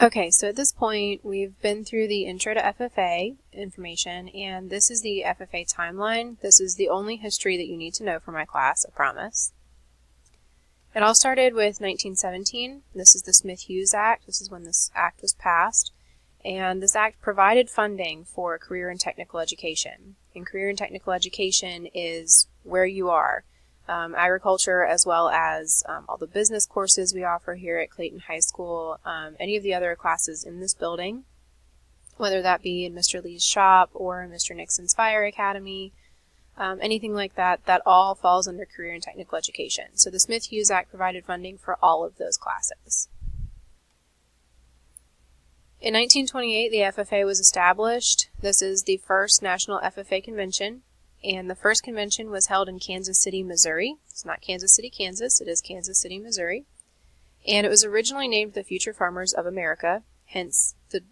Okay, so at this point, we've been through the intro to FFA information, and this is the FFA timeline. This is the only history that you need to know for my class, I promise. It all started with 1917. This is the Smith-Hughes Act. This is when this act was passed. And this act provided funding for career and technical education. And career and technical education is where you are. Agriculture, as well as all the business courses we offer here at Clayton High School, any of the other classes in this building, whether that be in Mr. Lee's shop or in Mr. Nixon's Fire Academy, anything like that, that all falls under career and technical education. So the Smith-Hughes Act provided funding for all of those classes. In 1928, the FFA was established. This is the first National FFA Convention. And the first convention was held in Kansas City, Missouri. It's not Kansas City, Kansas. It is Kansas City, Missouri. And it was originally named the Future Farmers of America, hence the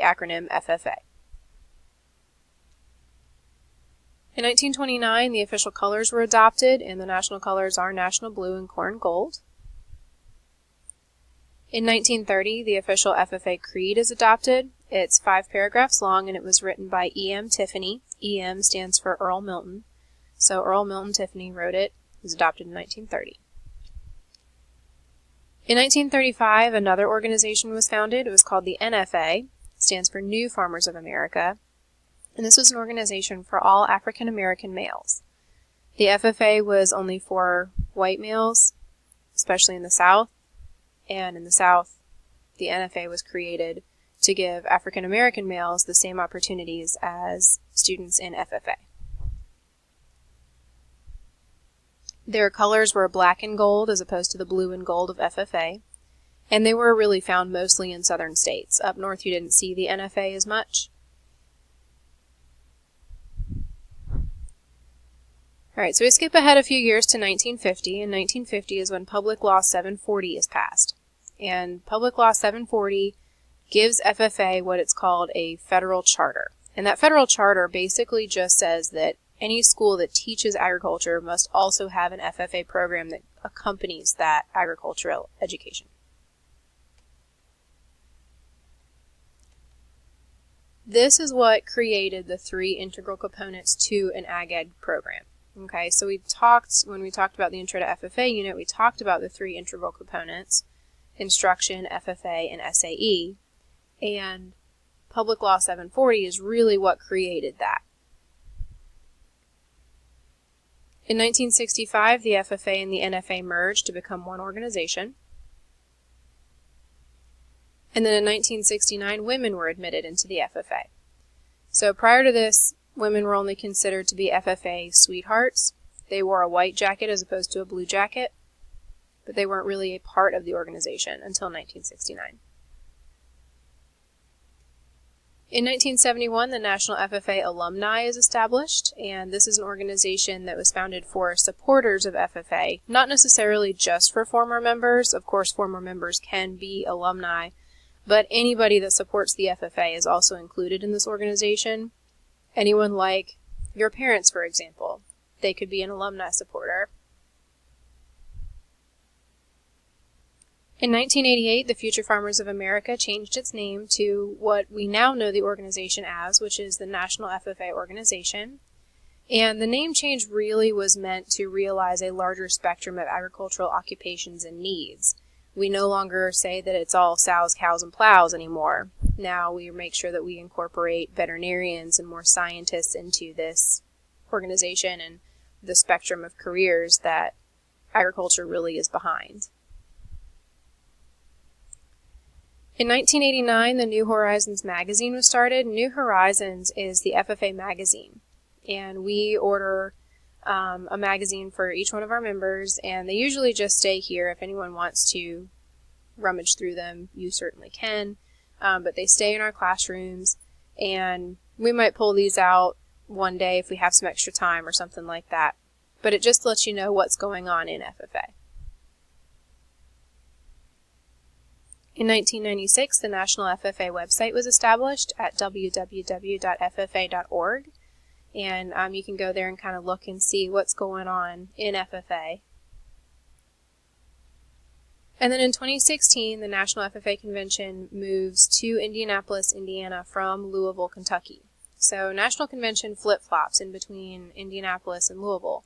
acronym FFA. In 1929, the official colors were adopted, and the national colors are national blue and corn gold. In 1930, the official FFA creed is adopted. It's 5 paragraphs long, and it was written by E.M. Tiffany. E.M. stands for Earl Milton. So Earl Milton Tiffany wrote it. It was adopted in 1930. In 1935, another organization was founded. It was called the NFA. It stands for New Farmers of America. And this was an organization for all African American males. The FFA was only for white males, especially in the South. And in the South, the NFA was created to give African American males the same opportunities as students in FFA. Their colors were black and gold as opposed to the blue and gold of FFA, and they were really found mostly in southern states. Up north you didn't see the NFA as much. Alright, so we skip ahead a few years to 1950, and 1950 is when Public Law 740 is passed. And Public Law 740 gives FFA what it's called a federal charter. And that federal charter basically just says that any school that teaches agriculture must also have an FFA program that accompanies that agricultural education. This is what created the 3 integral components to an ag ed program. Okay, so when we talked about the intro to FFA unit, we talked about the 3 integral components: instruction, FFA, and SAE. And Public Law 740 is really what created that. In 1965, the FFA and the NFA merged to become one organization. And then in 1969, women were admitted into the FFA. So prior to this, women were only considered to be FFA sweethearts. They wore a white jacket as opposed to a blue jacket, but they weren't really a part of the organization until 1969. In 1971, the National FFA Alumni is established, and this is an organization that was founded for supporters of FFA, not necessarily just for former members. Of course, former members can be alumni, but anybody that supports the FFA is also included in this organization. Anyone like your parents, for example, they could be an alumni supporter. In 1988, the Future Farmers of America changed its name to what we now know the organization as, which is the National FFA Organization. And the name change really was meant to realize a larger spectrum of agricultural occupations and needs. We no longer say that it's all sows, cows, and plows anymore. Now we make sure that we incorporate veterinarians and more scientists into this organization and the spectrum of careers that agriculture really is behind. In 1989, the New Horizons magazine was started. New Horizons is the FFA magazine, and we order a magazine for each one of our members, and they usually just stay here. If anyone wants to rummage through them, you certainly can, but they stay in our classrooms, and we might pull these out one day if we have some extra time or something like that, but it just lets you know what's going on in FFA. In 1996, the National FFA website was established at www.ffa.org, and you can go there and kind of look and see what's going on in FFA. And then in 2016, the National FFA Convention moves to Indianapolis, Indiana from Louisville, Kentucky. So National Convention flip-flops in between Indianapolis and Louisville.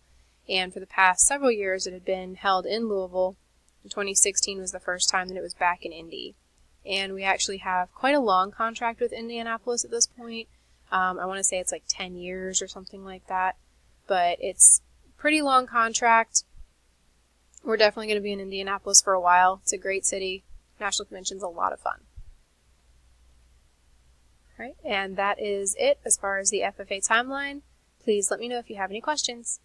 And for the past several years, it had been held in Louisville. In 2016 was the first time that it was back in Indy. And we actually have quite a long contract with Indianapolis at this point. I want to say it's like 10 years or something like that. But it's a pretty long contract. We're definitely going to be in Indianapolis for a while. It's a great city. National Convention's a lot of fun. All right, and that is it as far as the FFA timeline. Please let me know if you have any questions.